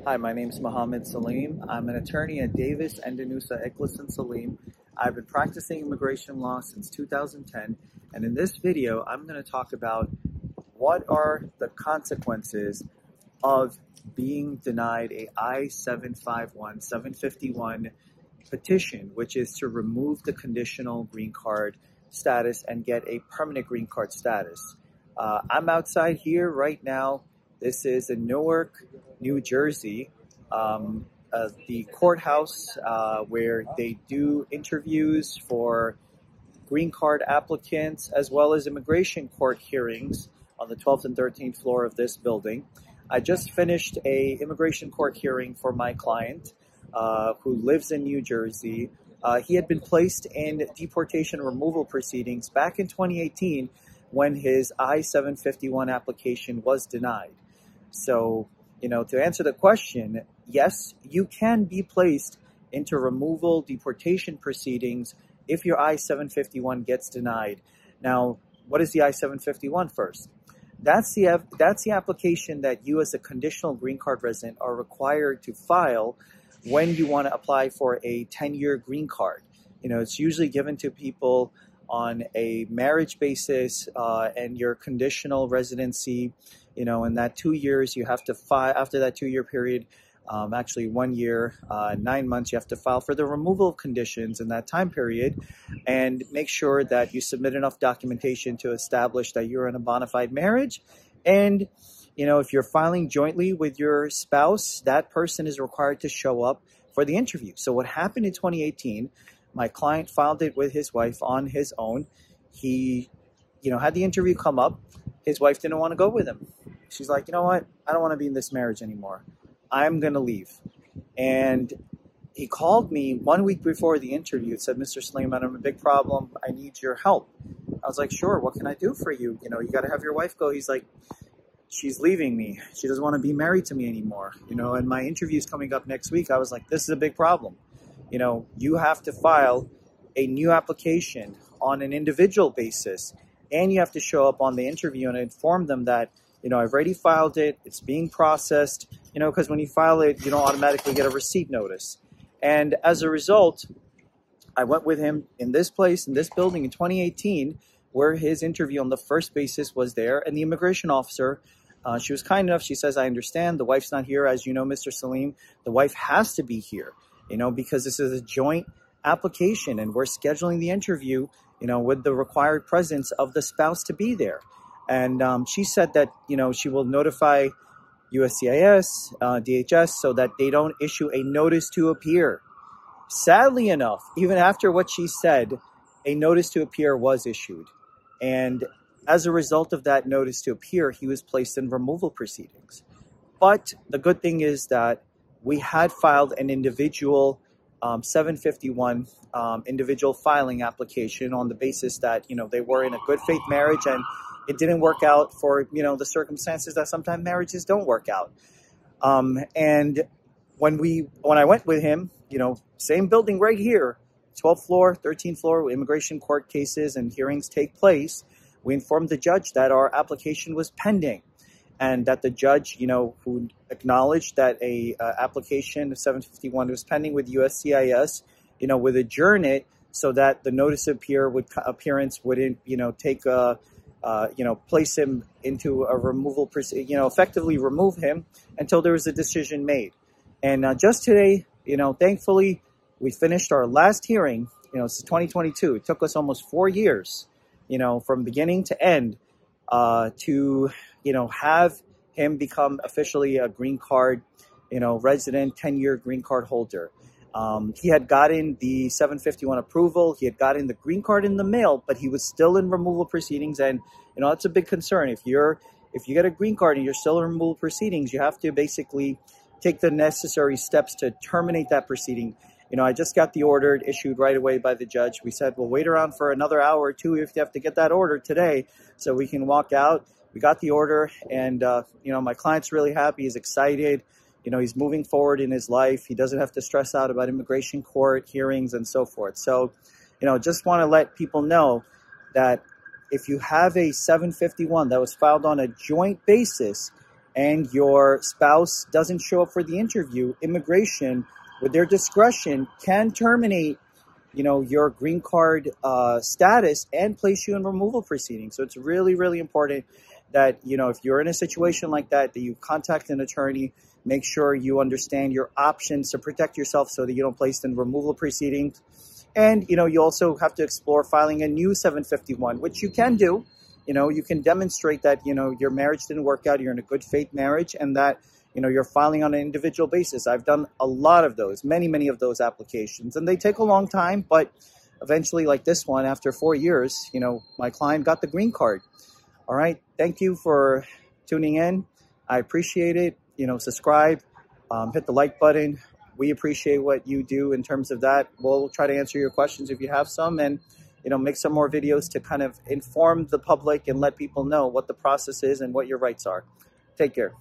Hi, my name is Mohammad Saleem. I'm an attorney at Davis, Endanusa, Eccles & Saleem. I've been practicing immigration law since 2010, and in this video, I'm going to talk about what are the consequences of being denied a I-751 petition, which is to remove the conditional green card status and get a permanent green card status. I'm outside here right now. This is in Newark, New Jersey, the courthouse where they do interviews for green card applicants as well as immigration court hearings on the 12th and 13th floor of this building. I just finished a immigration court hearing for my client who lives in New Jersey. He had been placed in deportation removal proceedings back in 2018 when his I-751 application was denied. So, to answer the question, yes, you can be placed into removal deportation proceedings if your I-751 gets denied. Now, what is the I-751 first? That's the application that you as a conditional green card resident are required to file when you want to apply for a 10-year green card. It's usually given to people on a marriage basis and your conditional residency. In that 2 years, you have to file, after that 2 year period, actually 1 year, 9 months, you have to file for the removal of conditions in that time period and make sure that you submit enough documentation to establish that you're in a bona fide marriage. And, if you're filing jointly with your spouse, that person is required to show up for the interview. So what happened in 2018, my client filed it with his wife on his own. He, had the interview come up. His wife didn't want to go with him. She's like, you know what? I don't want to be in this marriage anymore. I'm going to leave. And he called me 1 week before the interview and said, Mr. Saleem, I have a big problem. I need your help. I was like, sure. What can I do for you? You got to have your wife go. He's like, she's leaving me. She doesn't want to be married to me anymore. And my interview's coming up next week. I was like, this is a big problem. You have to file a new application on an individual basis. And you have to show up on the interview and inform them that, I've already filed it. It's being processed, because when you file it, you don't automatically get a receipt notice. And as a result, I went with him in this place, in this building in 2018, where his interview on the first basis was there. And the immigration officer, she was kind enough. She says, I understand the wife's not here. As you know, Mr. Saleem, the wife has to be here, because this is a joint application and we're scheduling the interview with the required presence of the spouse to be there. And she said that, she will notify USCIS, DHS, so that they don't issue a notice to appear. Sadly enough, even after what she said, a notice to appear was issued. And as a result of that notice to appear, he was placed in removal proceedings. But the good thing is that we had filed an individual 751 individual filing application on the basis that, they were in a good faith marriage and it didn't work out for, the circumstances that sometimes marriages don't work out. And when I went with him, same building right here, 12th floor, 13th floor, where immigration court cases and hearings take place, we informed the judge that our application was pending. And that the judge, who acknowledged that a application of 751 was pending with USCIS, would adjourn it so that the notice of appearance wouldn't, take place him into a removal proceeding, effectively remove him until there was a decision made. And just today, thankfully, we finished our last hearing. It's 2022. It took us almost 4 years, from beginning to end, to have him become officially a green card, resident, 10-year green card holder. He had gotten the 751 approval. He had gotten the green card in the mail, but he was still in removal proceedings. And, that's a big concern. If you get a green card and you're still in removal proceedings, you have to basically take the necessary steps to terminate that proceeding. I just got the order issued right away by the judge. We said, we'll wait around for another hour or two if you have to get that order today so we can walk out. We got the order and, my client's really happy. He's excited. He's moving forward in his life. He doesn't have to stress out about immigration court hearings and so forth. So, just want to let people know that if you have a 751 that was filed on a joint basis and your spouse doesn't show up for the interview, immigration, with their discretion, can terminate, your green card status and place you in removal proceedings. So it's really, really important that, if you're in a situation like that you contact an attorney, make sure you understand your options to protect yourself so that you don't place in removal proceedings. And, you also have to explore filing a new 751, which you can do. You can demonstrate that, your marriage didn't work out, you're in a good faith marriage, and that, you're filing on an individual basis. I've done a lot of those, many of those applications, and they take a long time, but eventually, like this one, after 4 years, my client got the green card. All right. Thank you for tuning in. I appreciate it. Subscribe, hit the like button. We appreciate what you do in terms of that. We'll try to answer your questions if you have some, and make some more videos to kind of inform the public and let people know what the process is and what your rights are. Take care.